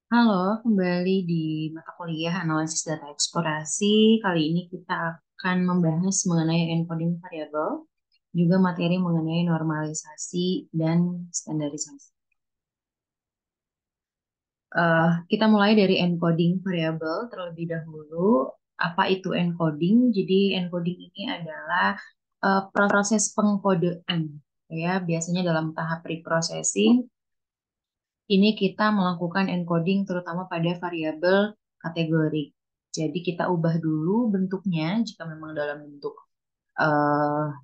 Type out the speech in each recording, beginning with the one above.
Halo, kembali di mata kuliah analisis data eksplorasi. Kali ini kita akan membahas mengenai encoding variabel, juga materi mengenai normalisasi dan standarisasi. Kita mulai dari encoding variabel terlebih dahulu. Apa itu encoding? Jadi encoding ini adalah proses pengkodean, ya. Biasanya dalam tahap preprocessing ini kita melakukan encoding terutama pada variabel kategori. Jadi kita ubah dulu bentuknya jika memang dalam bentuk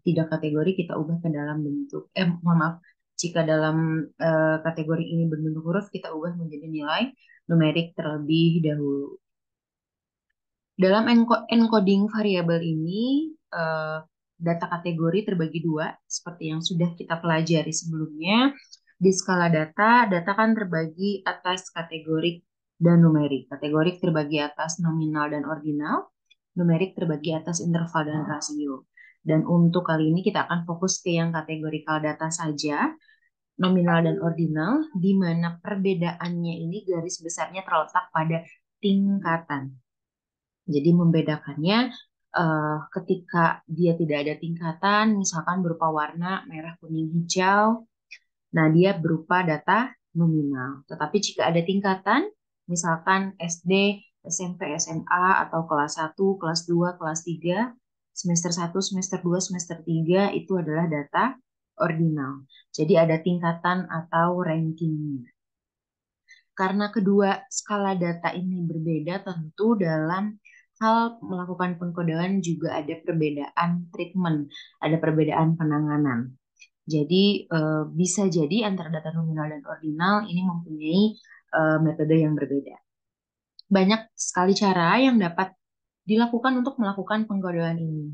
tidak kategori kita ubah ke dalam bentuk mohon maaf, jika dalam kategori ini berbentuk huruf kita ubah menjadi nilai numerik terlebih dahulu. Dalam encoding variabel ini data kategori terbagi dua seperti yang sudah kita pelajari sebelumnya. Di skala data, data kan terbagi atas kategorik dan numerik. Kategorik terbagi atas nominal dan ordinal, numerik terbagi atas interval dan rasio. Dan untuk kali ini kita akan fokus ke yang kategorikal data saja, nominal dan ordinal, di mana perbedaannya ini garis besarnya terletak pada tingkatan. Jadi membedakannya ketika dia tidak ada tingkatan, misalkan berupa warna merah, kuning, hijau, nah dia berupa data nominal. Tetapi jika ada tingkatan, misalkan SD, SMP, SMA, atau kelas 1, kelas 2, kelas 3, semester 1, semester 2, semester 3, itu adalah data ordinal. Jadi ada tingkatan atau rankingnya. Karena kedua skala data ini berbeda, tentu dalam hal melakukan pengkodean juga ada perbedaan treatment, ada perbedaan penanganan. Jadi bisa jadi antara data nominal dan ordinal ini mempunyai metode yang berbeda. Banyak sekali cara yang dapat dilakukan untuk melakukan pengkodean ini.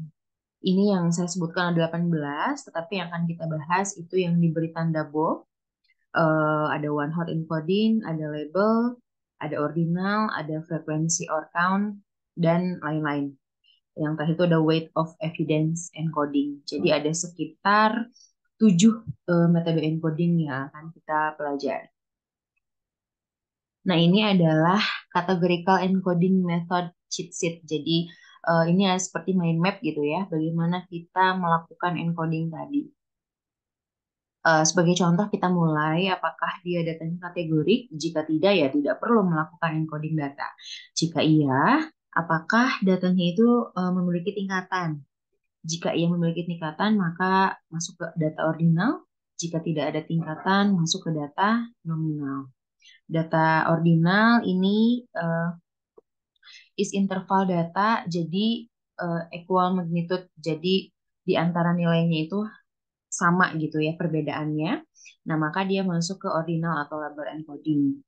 Ini yang saya sebutkan ada 18, tetapi yang akan kita bahas itu yang diberi tanda bold, ada one hot encoding, ada label, ada ordinal, ada frekuensi or count, dan lain-lain. Yang terakhir itu ada weight of evidence encoding. Jadi ada sekitar 7 metode encoding yang akan kita pelajari. Nah, ini adalah categorical encoding method cheat sheet. Jadi ini ya seperti mind map gitu ya, bagaimana kita melakukan encoding tadi. Sebagai contoh kita mulai, apakah dia datanya kategorik? Jika tidak, ya tidak perlu melakukan encoding data. Jika iya, apakah datanya itu memiliki tingkatan? Jika ia memiliki tingkatan, maka masuk ke data ordinal. Jika tidak ada tingkatan, masuk ke data nominal. Data ordinal ini is interval data, jadi equal magnitude. Jadi di antara nilainya itu sama gitu ya perbedaannya. Nah, maka dia masuk ke ordinal atau label encoding.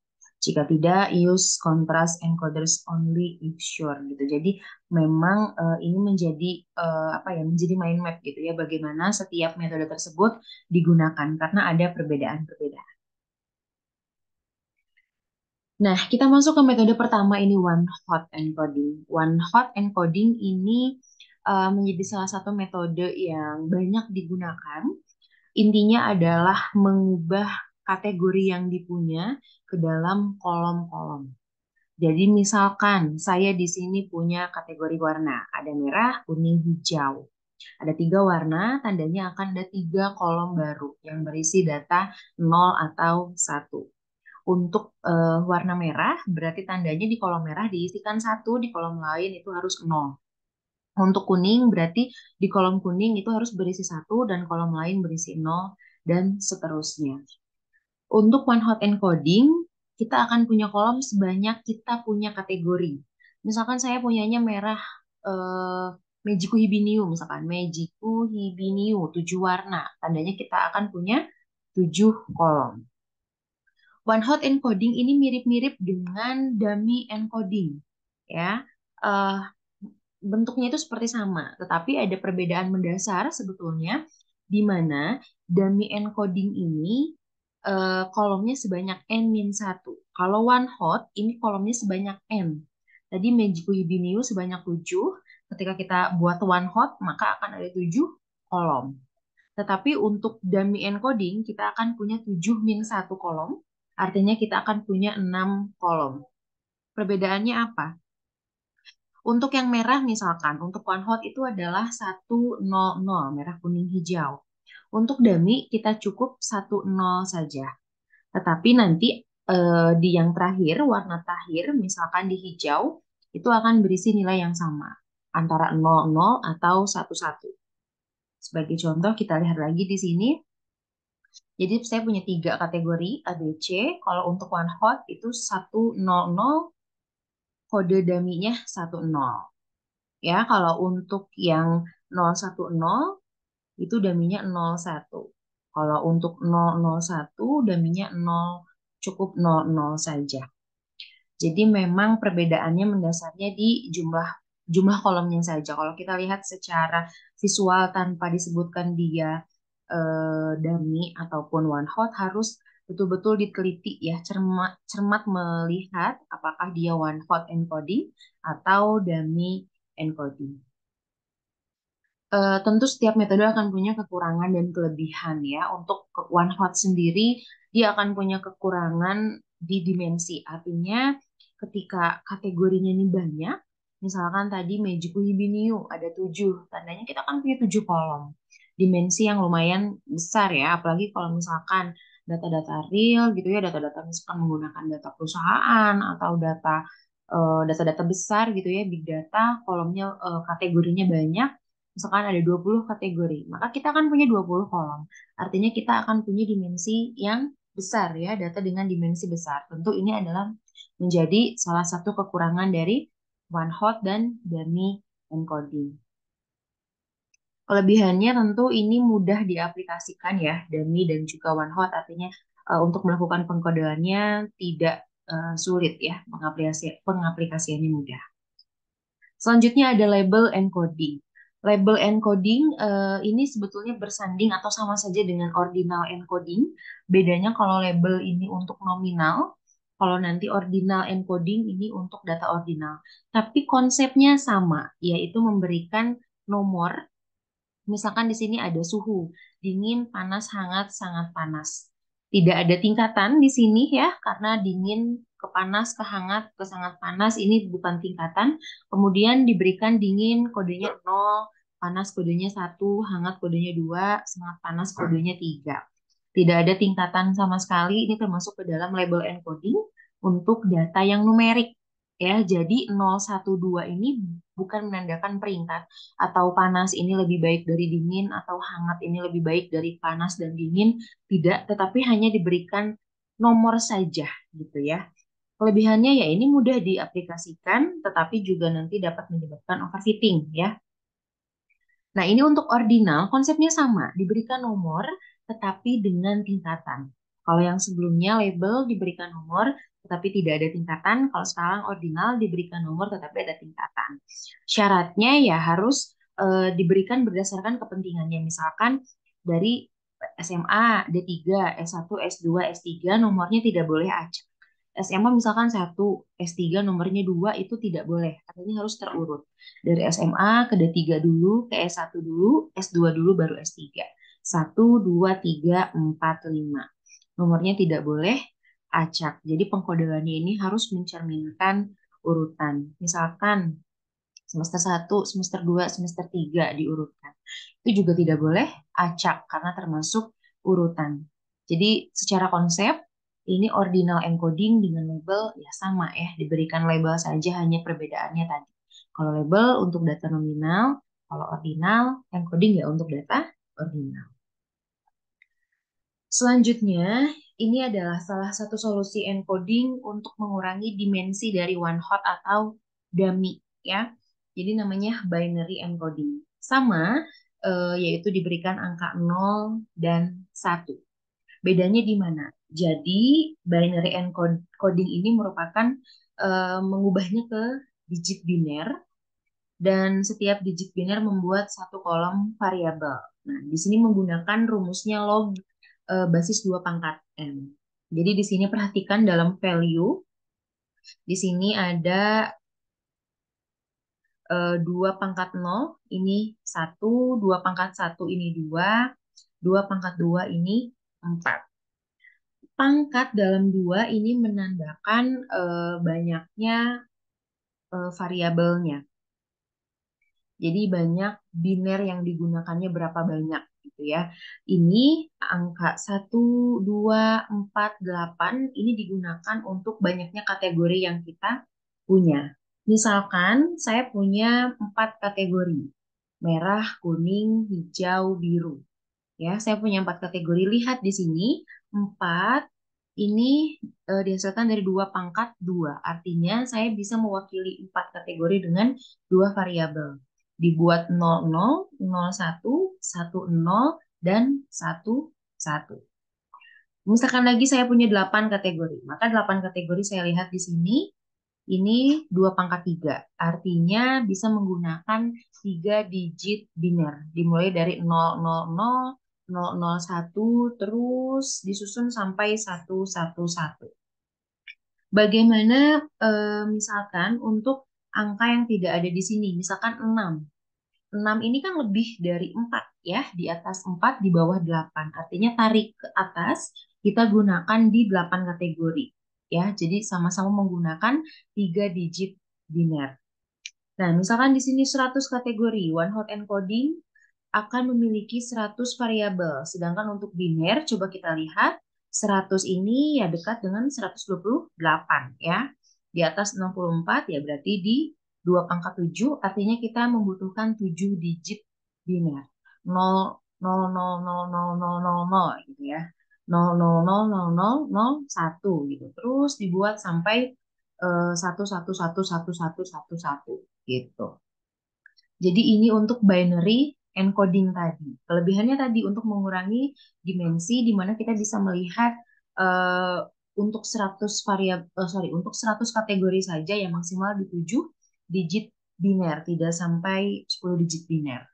Jika tidak, use contrast encoders only if sure gitu. Jadi memang ini menjadi apa ya, menjadi mind map gitu ya, bagaimana setiap metode tersebut digunakan karena ada perbedaan-perbedaan. Nah, kita masuk ke metode pertama ini one hot encoding. One hot encoding ini menjadi salah satu metode yang banyak digunakan. Intinya adalah mengubah kategori yang dipunya ke dalam kolom-kolom. Jadi misalkan saya di sini punya kategori warna, ada merah, kuning, hijau. Ada 3 warna, tandanya akan ada 3 kolom baru yang berisi data 0 atau 1. Untuk warna merah, berarti tandanya di kolom merah diisikan 1, di kolom lain itu harus 0. Untuk kuning, berarti di kolom kuning itu harus berisi 1 dan kolom lain berisi 0, dan seterusnya. Untuk one hot encoding, kita akan punya kolom sebanyak kita punya kategori. Misalkan saya punyanya merah Mejiku Hibiniu, misalkan Mejiku Hibiniu, 7 warna. Tandanya kita akan punya 7 kolom. One hot encoding ini mirip-mirip dengan dummy encoding, ya. Eh, Bentuknya itu seperti sama, tetapi ada perbedaan mendasar sebetulnya, di mana dummy encoding ini kolomnya sebanyak n-1. Kalau one hot, ini kolomnya sebanyak n. Tadi Mejiku Hibiniu sebanyak 7. Ketika kita buat one hot, maka akan ada 7 kolom. Tetapi untuk dummy encoding, kita akan punya 7 min 1 kolom. Artinya kita akan punya 6 kolom. Perbedaannya apa? Untuk yang merah misalkan, untuk one hot itu adalah 100, merah kuning hijau. Untuk dummy kita cukup 10 saja. Tetapi nanti di yang terakhir, warna terakhir, misalkan di hijau, itu akan berisi nilai yang sama. Antara 00 atau 11. Sebagai contoh, kita lihat lagi di sini. Jadi saya punya 3 kategori A, B, C. Kalau untuk one hot itu 100, kode daminya 10. Ya, kalau untuk yang 010 itu daminya 01. Kalau untuk 001 daminya 0, cukup 00 saja. Jadi memang perbedaannya mendasarnya di jumlah jumlah kolomnya saja. Kalau kita lihat secara visual tanpa disebutkan dia dummy ataupun one hot, harus betul-betul diteliti ya, cermat cermat melihat apakah dia one hot encoding atau dummy encoding. Tentu setiap metode akan punya kekurangan dan kelebihan ya. Untuk one hot sendiri, dia akan punya kekurangan di dimensi. Artinya ketika kategorinya ini banyak, misalkan tadi Magic Hibiniu ada 7, tandanya kita akan punya 7 kolom. Dimensi yang lumayan besar ya, apalagi kalau misalkan data-data real gitu ya, data-data misalkan menggunakan data perusahaan atau data-data besar gitu ya, big data, kolomnya kategorinya banyak. Misalkan ada 20 kategori, maka kita akan punya 20 kolom. Artinya kita akan punya dimensi yang besar ya, data dengan dimensi besar. Tentu ini adalah menjadi salah satu kekurangan dari one hot dan dummy encoding. Kelebihannya tentu ini mudah diaplikasikan ya, dummy dan juga one hot, artinya untuk melakukan pengkodeannya tidak sulit ya, pengaplikasiannya mudah. Selanjutnya ada label encoding. Label encoding ini sebetulnya bersanding atau sama saja dengan ordinal encoding. Bedanya kalau label ini untuk nominal, kalau nanti ordinal encoding ini untuk data ordinal. Tapi konsepnya sama, yaitu memberikan nomor. Misalkan di sini ada suhu, dingin, panas, hangat, sangat panas. Tidak ada tingkatan di sini ya, karena dingin ke panas, ke hangat, ke sangat panas ini bukan tingkatan. Kemudian diberikan dingin kodenya 0, panas kodenya 1, hangat kodenya 2, sangat panas kodenya 3. Tidak ada tingkatan sama sekali, ini termasuk ke dalam label encoding untuk data yang numerik. Ya, jadi 012 ini bukan menandakan peringkat atau panas ini lebih baik dari dingin atau hangat ini lebih baik dari panas dan dingin, tidak, tetapi hanya diberikan nomor saja gitu ya. Kelebihannya ya ini mudah diaplikasikan, tetapi juga nanti dapat menyebabkan overfitting ya. Nah, ini untuk ordinal konsepnya sama, diberikan nomor tetapi dengan tingkatan. Kalau yang sebelumnya label diberikan nomor tetapi tidak ada tingkatan, kalau sekarang ordinal diberikan nomor tetapi ada tingkatan. Syaratnya ya harus diberikan berdasarkan kepentingannya. Misalkan dari SMA, D3, S1, S2, S3 nomornya tidak boleh acak. SMA misalkan 1, S3 nomornya 2 itu tidak boleh. Artinya harus terurut. Dari SMA ke D3 dulu, ke S1 dulu, S2 dulu, baru S3. 1, 2, 3, 4, 5. Nomornya tidak boleh acak. Jadi pengkodeannya ini harus mencerminkan urutan. Misalkan semester 1, semester 2, semester 3 diurutkan. Itu juga tidak boleh acak karena termasuk urutan. Jadi secara konsep ini ordinal encoding dengan label ya sama ya, diberikan label saja, hanya perbedaannya tadi. Kalau label untuk data nominal, kalau ordinal encoding ya untuk data ordinal. Selanjutnya, ini adalah salah satu solusi encoding untuk mengurangi dimensi dari one hot atau dummy ya. Jadi namanya binary encoding. Sama, yaitu diberikan angka 0 dan 1. Bedanya di mana? Jadi binary encoding ini merupakan mengubahnya ke digit biner, dan setiap digit biner membuat satu kolom variabel. Nah, di sini menggunakan rumusnya log basis 2 pangkat n. Jadi di sini perhatikan dalam value, di sini ada 2 pangkat 0, ini 1, 2 pangkat 1 ini 2, 2 pangkat 2 ini 4. pangkat dalam dua ini menandakan banyaknya variabelnya. Jadi banyak biner yang digunakannya berapa banyak gitu ya. Ini angka 1, 2, 4, 8 ini digunakan untuk banyaknya kategori yang kita punya. Misalkan saya punya 4 kategori. Merah, kuning, hijau, biru. Ya, saya punya 4 kategori. Lihat di sini, 4 ini dihasilkan dari 2 pangkat 2. Artinya saya bisa mewakili 4 kategori dengan 2 variabel. Dibuat 00, 01, 10, dan 11. Misalkan lagi saya punya 8 kategori. Maka 8 kategori saya lihat di sini. Ini 2 pangkat 3. Artinya bisa menggunakan 3 digit biner. Dimulai dari 000, 001, terus disusun sampai 111. Bagaimana misalkan untuk angka yang tidak ada di sini, misalkan 6. 6 ini kan lebih dari 4 ya, di atas 4, di bawah 8. Artinya tarik ke atas, kita gunakan di 8 kategori. Ya, jadi sama-sama menggunakan 3 digit biner. Nah, misalkan di sini 100 kategori, one hot encoding akan memiliki 100 variabel. Sedangkan untuk biner, coba kita lihat, 100 ini ya dekat dengan 128 ya. Di atas 64 ya berarti di 2 pangkat 7, artinya kita membutuhkan 7 digit biner. 0, 0, 0, 0, 0, 0, 0, 0 gitu ya. 0, 0, 0, 0, 0, 0, 1 gitu. Terus dibuat sampai 1, 1, 1, 1, 1, 1, 1 gitu. Jadi ini untuk binary encoding tadi. Kelebihannya tadi untuk mengurangi dimensi di mana kita bisa melihat eh, untuk 100 untuk 100 kategori saja yang maksimal di 7 digit biner, tidak sampai 10 digit biner.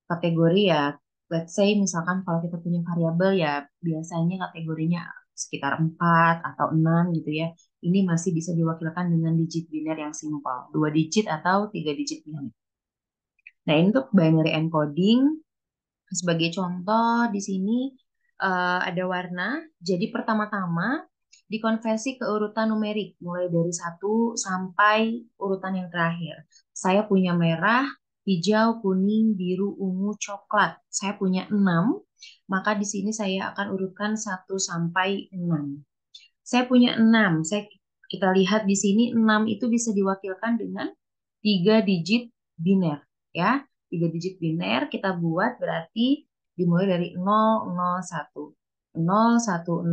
Kategori ya, let's say misalkan kalau kita punya variabel ya biasanya kategorinya sekitar 4 atau 6 gitu ya. Ini masih bisa diwakilkan dengan digit biner yang simpel, 2 digit atau 3 digit biner. Nah, ini untuk binary encoding. Sebagai contoh, di sini ada warna. Jadi pertama-tama dikonversi ke urutan numerik, mulai dari 1 sampai urutan yang terakhir. Saya punya merah, hijau, kuning, biru, ungu, coklat. Saya punya 6, maka di sini saya akan urutkan 1 sampai 6. Saya punya 6. Kita lihat di sini 6 itu bisa diwakilkan dengan 3 digit biner. Ya, 3 digit biner kita buat berarti dimulai dari 001. 010,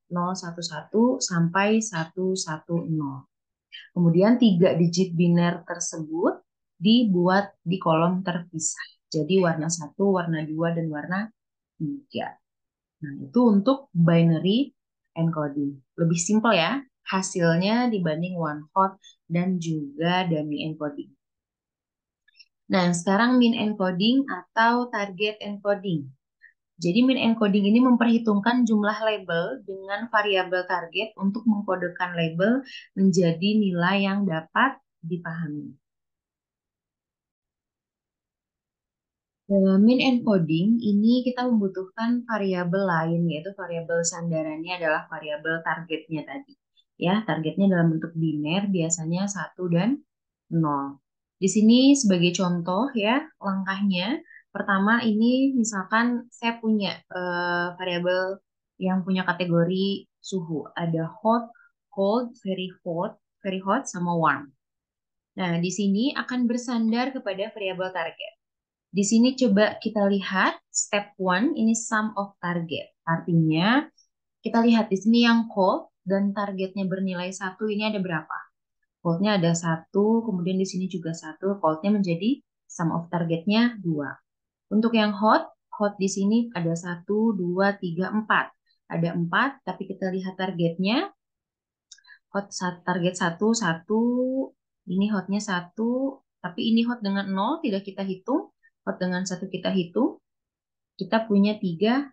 011 sampai 110. Kemudian 3 digit biner tersebut dibuat di kolom terpisah. Jadi warna 1, warna 2, dan warna 3. Nah, itu untuk binary encoding. Lebih simpel ya hasilnya dibanding one hot dan juga dummy encoding. Nah, sekarang min encoding atau target encoding. Jadi min encoding ini memperhitungkan jumlah label dengan variabel target untuk mengkodekan label menjadi nilai yang dapat dipahami. Dalam min encoding ini kita membutuhkan variabel lain, yaitu variabel sandarannya adalah variabel targetnya tadi. Ya, targetnya dalam bentuk biner biasanya 1 dan 0. Di sini sebagai contoh ya langkahnya. Pertama ini misalkan saya punya variabel yang punya kategori suhu. Ada hot, cold, very hot sama warm. Nah, di sini akan bersandar kepada variabel target. Di sini coba kita lihat step 1 ini sum of target. Artinya kita lihat di sini yang cold dan targetnya bernilai 1 ini ada berapa? Coldnya ada 1, kemudian di sini juga 1, coldnya menjadi sum of targetnya 2. Untuk yang hot, hot di sini ada 1, 2, 3, 4. Ada 4, tapi kita lihat targetnya. Hot target 1, 1. Ini hotnya 1, tapi ini hot dengan 0 tidak kita hitung. Hot dengan 1 kita hitung. Kita punya 3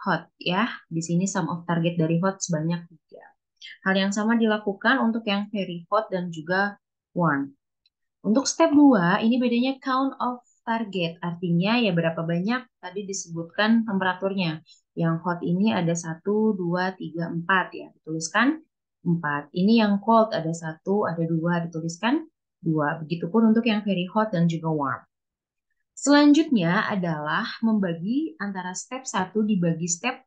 hot ya. Di sini sum of target dari hot sebanyak 3. Hal yang sama dilakukan untuk yang very hot dan juga warm. Untuk step 2, ini bedanya count of target. Artinya ya berapa banyak tadi disebutkan temperaturnya. Yang hot ini ada 1, 2, 3, 4 ya, dituliskan 4. Ini yang cold ada 1, ada 2, dituliskan 2. Begitupun untuk yang very hot dan juga warm. Selanjutnya adalah membagi antara step 1 dibagi step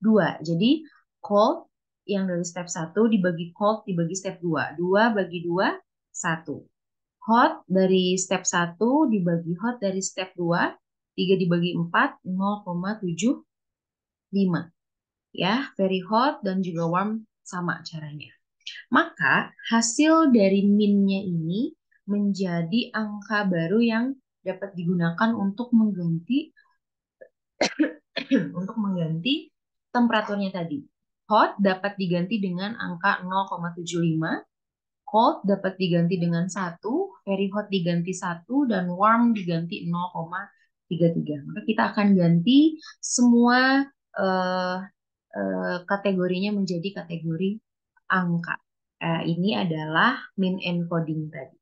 2. Jadi cold yang dari step 1 dibagi cold dibagi step 2. 2 bagi 2, 1. Hot dari step 1 dibagi hot dari step 2. 3 dibagi 4, 0,75. Ya, very hot dan juga warm sama caranya. Maka hasil dari min-nya ini menjadi angka baru yang dapat digunakan untuk mengganti untuk mengganti temperaturnya tadi. Hot dapat diganti dengan angka 0,75, cold dapat diganti dengan 1, very hot diganti 1, dan warm diganti 0,33. Maka kita akan ganti semua eh, kategorinya menjadi kategori angka. Ini adalah min encoding tadi.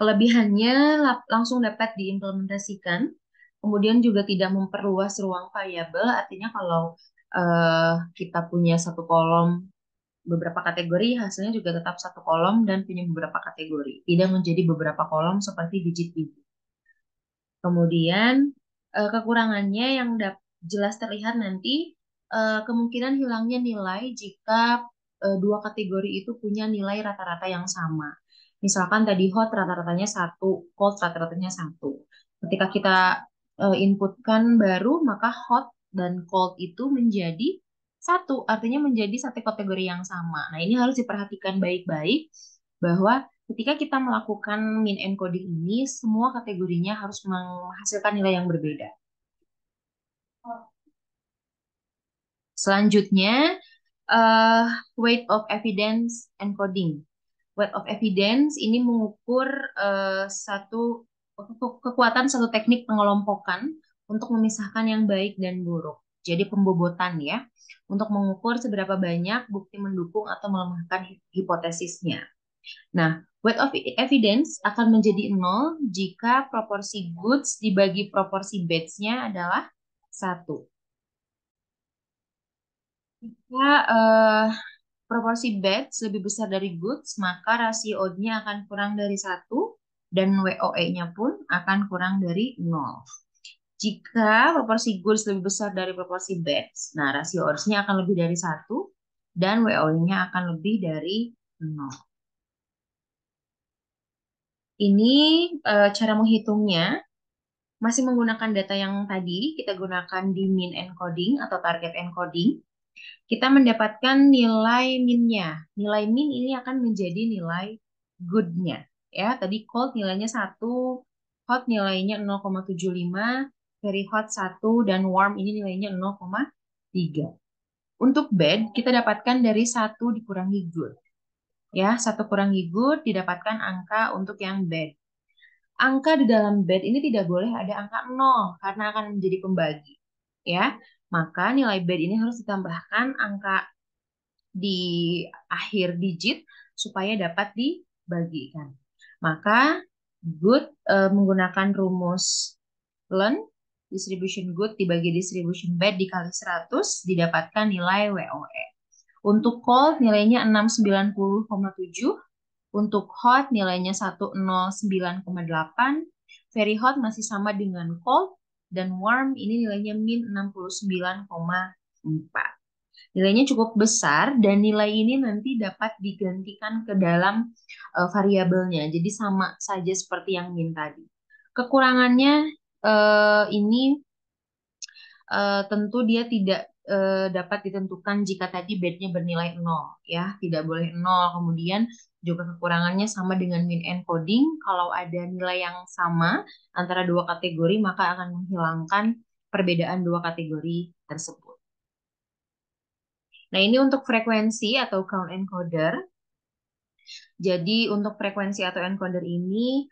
Kelebihannya langsung dapat diimplementasikan, kemudian juga tidak memperluas ruang variabel, artinya kalau kita punya satu kolom beberapa kategori, hasilnya juga tetap satu kolom dan punya beberapa kategori, tidak menjadi beberapa kolom seperti digit-digit. Kemudian kekurangannya yang jelas terlihat nanti, kemungkinan hilangnya nilai jika dua kategori itu punya nilai rata-rata yang sama. Misalkan tadi hot rata-ratanya 1, cold rata-ratanya 1. Ketika kita inputkan baru, maka hot dan cold itu menjadi 1, artinya menjadi satu kategori yang sama. Nah, ini harus diperhatikan baik-baik bahwa ketika kita melakukan min encoding ini, semua kategorinya harus menghasilkan nilai yang berbeda. Selanjutnya, uh, weight of evidence encoding. Weight of evidence ini mengukur kekuatan satu teknik pengelompokan untuk memisahkan yang baik dan buruk. Jadi pembobotan ya, untuk mengukur seberapa banyak bukti mendukung atau melemahkan hipotesisnya. Nah, weight of evidence akan menjadi 0 jika proporsi goods dibagi proporsi bads-nya adalah 1. Jika proporsi bads lebih besar dari goods, maka rasio odd-nya akan kurang dari 1 dan WOE-nya pun akan kurang dari 0. Jika proporsi goods lebih besar dari proporsi bads, nah rasio odds-nya akan lebih dari 1 dan WOE-nya akan lebih dari 0. Ini cara menghitungnya masih menggunakan data yang tadi kita gunakan di min encoding atau target encoding. Kita mendapatkan nilai min-nya. Nilai min ini akan menjadi nilai good-nya. Ya, tadi cold nilainya 1, hot nilainya 0,75, very hot 1, dan warm ini nilainya 0,3. Untuk bad, kita dapatkan dari 1 dikurangi good. Ya, 1 kurangi good didapatkan angka untuk yang bad. Angka di dalam bed ini tidak boleh ada angka 0 karena akan menjadi pembagi. Ya, maka nilai bed ini harus ditambahkan angka di akhir digit supaya dapat dibagikan. Maka good menggunakan rumus ln distribution good dibagi distribution bad dikali 100 didapatkan nilai WOE. Untuk cold nilainya 690,7. Untuk hot nilainya 109,8. Very hot masih sama dengan cold. Dan warm ini nilainya min 69,4. Nilainya cukup besar dan nilai ini nanti dapat digantikan ke dalam variabelnya. Jadi sama saja seperti yang min tadi. Kekurangannya ini tentu dia tidak dapat ditentukan jika tadi bednya bernilai 0 ya, tidak boleh 0. Kemudian juga kekurangannya sama dengan min encoding, kalau ada nilai yang sama antara dua kategori maka akan menghilangkan perbedaan dua kategori tersebut. Nah, ini untuk frekuensi atau count encoder. Jadi untuk frekuensi atau encoder ini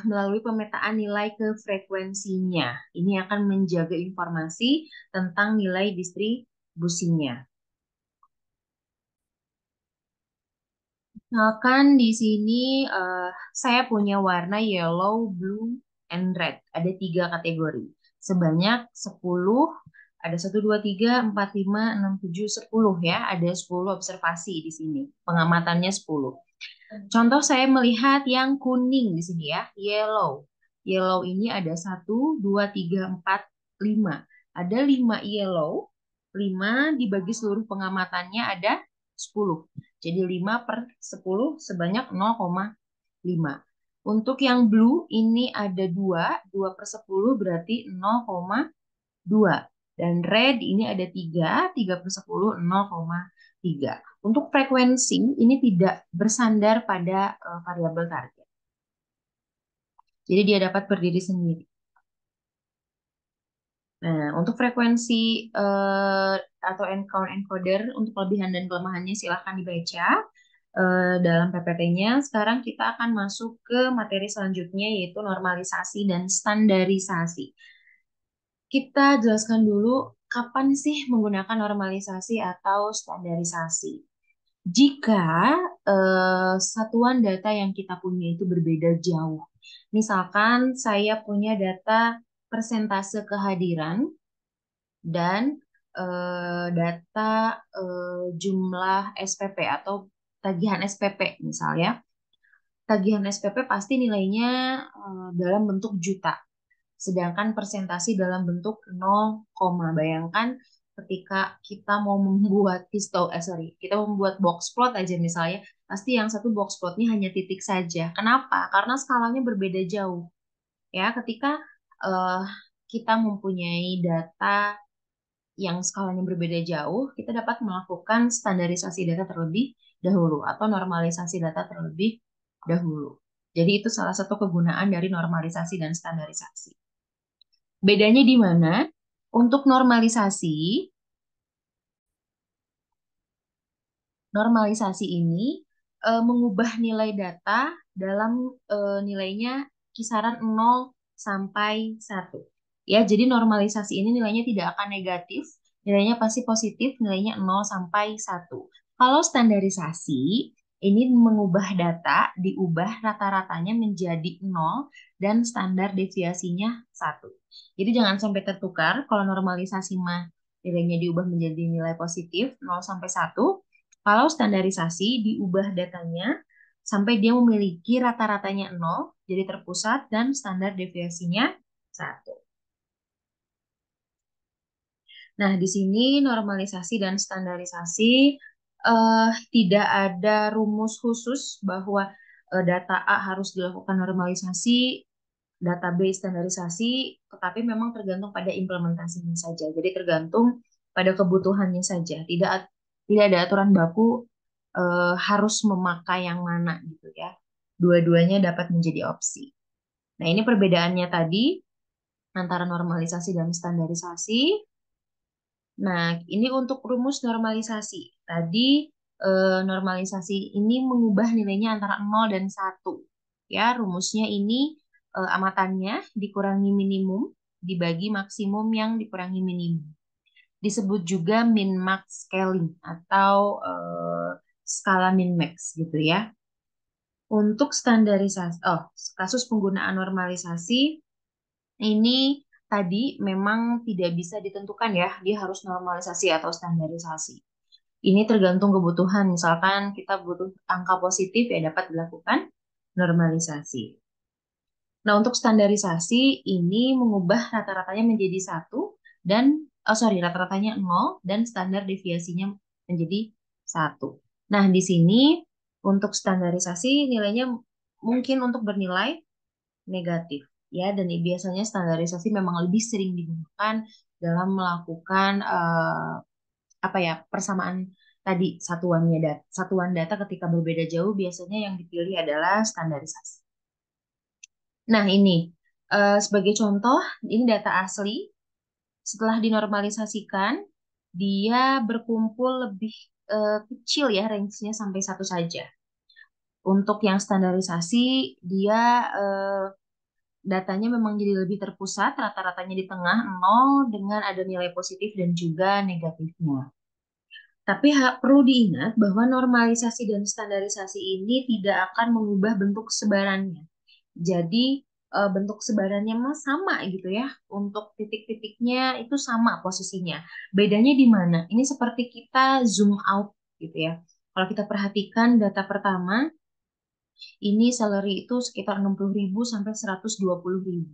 melalui pemetaan nilai ke frekuensinya. Ini akan menjaga informasi tentang nilai distribusinya. Misalkan di sini saya punya warna yellow, blue, and red. Ada 3 kategori. sebanyak 10, ada 1, 2, 3, 4, 5, 6, 7, 10 ya, ada 10 observasi di sini, pengamatannya 10. Contoh saya melihat yang kuning di sini ya, yellow. Yellow ini ada 1, 2, 3, 4, 5. Ada 5 yellow, 5 dibagi seluruh pengamatannya ada 10. Jadi 5 per 10 sebanyak 0,5. Untuk yang blue ini ada 2 per 10 berarti 0,2. Dan red ini ada 3 per 10 0,3. Untuk frekuensi ini tidak bersandar pada variabel target. Jadi dia dapat berdiri sendiri. Nah, untuk frekuensi atau encoder untuk kelebihan dan kelemahannya silahkan dibaca dalam PPT-nya. Sekarang kita akan masuk ke materi selanjutnya yaitu normalisasi dan standarisasi. Kita jelaskan dulu kapan sih menggunakan normalisasi atau standarisasi. Jika satuan data yang kita punya itu berbeda jauh. Misalkan saya punya data persentase kehadiran dan data jumlah SPP atau tagihan SPP misalnya. Tagihan SPP pasti nilainya dalam bentuk juta. Sedangkan persentase dalam bentuk 0, bayangkan ketika kita mau membuat kita mau membuat box plot aja misalnya, pasti yang satu box plotnya hanya titik saja. Kenapa? Karena skalanya berbeda jauh. Ya, ketika eh, kita mempunyai data yang skalanya berbeda jauh, kita dapat melakukan standarisasi data terlebih dahulu atau normalisasi data terlebih dahulu. Jadi itu salah satu kegunaan dari normalisasi dan standarisasi. Bedanya di mana? Untuk normalisasi ini mengubah nilai data dalam nilainya kisaran 0 sampai 1. Ya, jadi normalisasi ini nilainya tidak akan negatif, nilainya pasti positif, nilainya 0 sampai 1. Kalau standarisasi, ini mengubah data, diubah rata-ratanya menjadi 0 dan standar deviasinya 1. Jadi jangan sampai tertukar, kalau normalisasi mah nilainya diubah menjadi nilai positif 0 sampai 1. Kalau standarisasi diubah datanya sampai dia memiliki rata-ratanya 0, jadi terpusat dan standar deviasinya 1. Nah, di sini normalisasi dan standarisasi tidak ada rumus khusus bahwa data A harus dilakukan normalisasi, data B standarisasi, tetapi memang tergantung pada implementasinya saja. Jadi tergantung pada kebutuhannya saja. Tidak ada aturan baku harus memakai yang mana gitu ya. Dua-duanya dapat menjadi opsi. Nah, ini perbedaannya tadi antara normalisasi dan standarisasi. Nah, ini untuk rumus normalisasi. Tadi normalisasi ini mengubah nilainya antara 0 dan 1. Ya, rumusnya ini amatannya dikurangi minimum dibagi maksimum yang dikurangi minimum. Disebut juga min-max scaling atau skala min-max gitu ya. Untuk standarisasi, kasus penggunaan normalisasi ini tadi memang tidak bisa ditentukan ya, dia harus normalisasi atau standarisasi. Ini tergantung kebutuhan, misalkan kita butuh angka positif ya dapat dilakukan normalisasi. Nah, untuk standarisasi ini mengubah rata-ratanya menjadi 1 dan rata-ratanya 0 dan standar deviasinya menjadi 1. Nah, di sini untuk standarisasi nilainya mungkin untuk bernilai negatif ya, dan biasanya standarisasi memang lebih sering digunakan dalam melakukan apa ya, persamaan tadi satuan data ketika berbeda jauh biasanya yang dipilih adalah standarisasi. Nah, ini sebagai contoh, ini data asli. Setelah dinormalisasikan, dia berkumpul lebih kecil ya, range-nya sampai 1 saja. Untuk yang standarisasi, dia datanya memang jadi lebih terpusat, rata-ratanya di tengah 0 dengan ada nilai positif dan juga negatifnya. Tapi perlu diingat bahwa normalisasi dan standarisasi ini tidak akan mengubah bentuk sebarannya. Jadi bentuk sebarannya mah sama gitu ya. Untuk titik-titiknya itu sama posisinya. Bedanya di mana? Ini seperti kita zoom out gitu ya. Kalau kita perhatikan data pertama, ini salary itu sekitar 60.000 sampai 120.000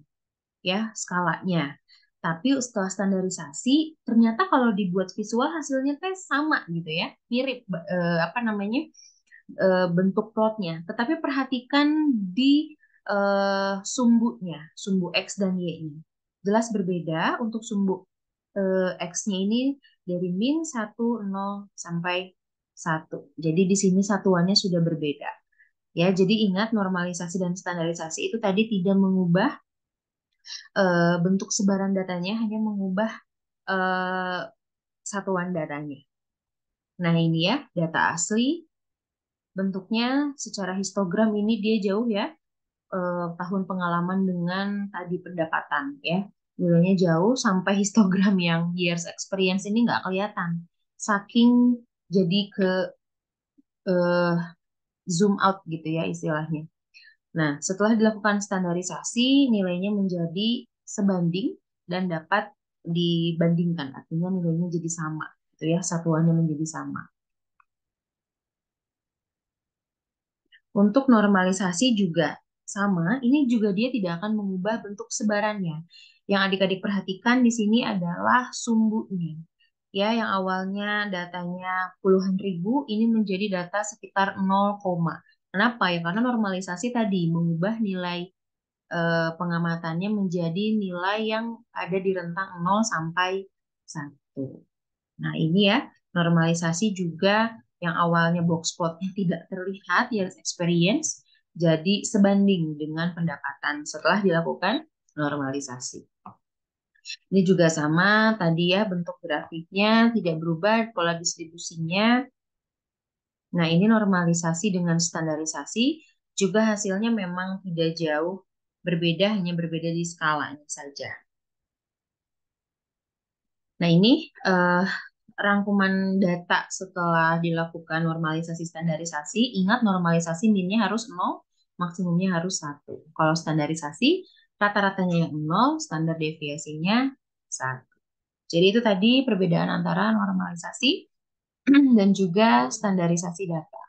ya skalanya. Tapi setelah standarisasi, ternyata kalau dibuat visual hasilnya teh sama gitu ya, mirip apa namanya bentuk plotnya. Tetapi perhatikan di sumbunya, sumbu X dan Y-nya. Jelas berbeda untuk sumbu X-nya ini dari min 1, 0 sampai 1. Jadi di sini satuannya sudah berbeda. Ya, jadi ingat normalisasi dan standarisasi itu tadi tidak mengubah bentuk sebaran datanya, hanya mengubah eh, satuan datanya. Nah, ini ya data asli. Bentuknya secara histogram ini dia jauh ya, tahun pengalaman dengan tadi pendapatan ya. Nilainya jauh sampai histogram yang years experience ini nggak kelihatan. Saking jadi ke eh, zoom out gitu ya istilahnya. Nah, setelah dilakukan standarisasi, nilainya menjadi sebanding dan dapat dibandingkan. Artinya nilainya jadi sama, gitu ya, satuannya menjadi sama. Untuk normalisasi juga sama, ini juga dia tidak akan mengubah bentuk sebarannya. Yang adik-adik perhatikan di sini adalah sumbunya. Ya, yang awalnya datanya puluhan ribu, ini menjadi data sekitar 0, kenapa ya? Karena normalisasi tadi mengubah nilai pengamatannya menjadi nilai yang ada di rentang 0 sampai 1. Nah, ini ya, normalisasi juga yang awalnya box plotnya tidak terlihat, years experience, jadi sebanding dengan pendapatan setelah dilakukan normalisasi. Ini juga sama tadi ya, bentuk grafiknya tidak berubah, pola distribusinya. Nah, ini normalisasi dengan standarisasi juga hasilnya memang tidak jauh berbeda, hanya berbeda di skalanya saja. Nah, ini eh, rangkuman data setelah dilakukan normalisasi standarisasi. Ingat normalisasi minnya harus 0, maksimumnya harus 1. Kalau standarisasi, rata-ratanya yang 0, standar deviasinya 1. Jadi itu tadi perbedaan antara normalisasi dan juga standarisasi data.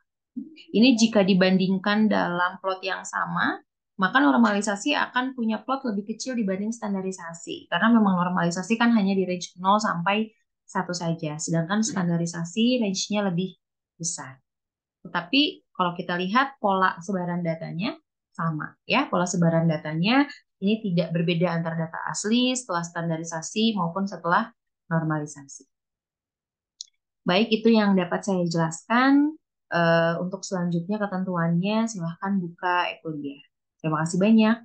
Ini jika dibandingkan dalam plot yang sama, maka normalisasi akan punya plot lebih kecil dibanding standarisasi. Karena memang normalisasi kan hanya di range 0 sampai 1 saja, sedangkan standarisasi range-nya lebih besar. Tetapi kalau kita lihat pola sebaran datanya sama ya, pola sebaran datanya ini tidak berbeda antara data asli setelah standarisasi maupun setelah normalisasi. Baik, itu yang dapat saya jelaskan. Untuk selanjutnya ketentuannya silahkan buka e-kuliah. Terima kasih banyak.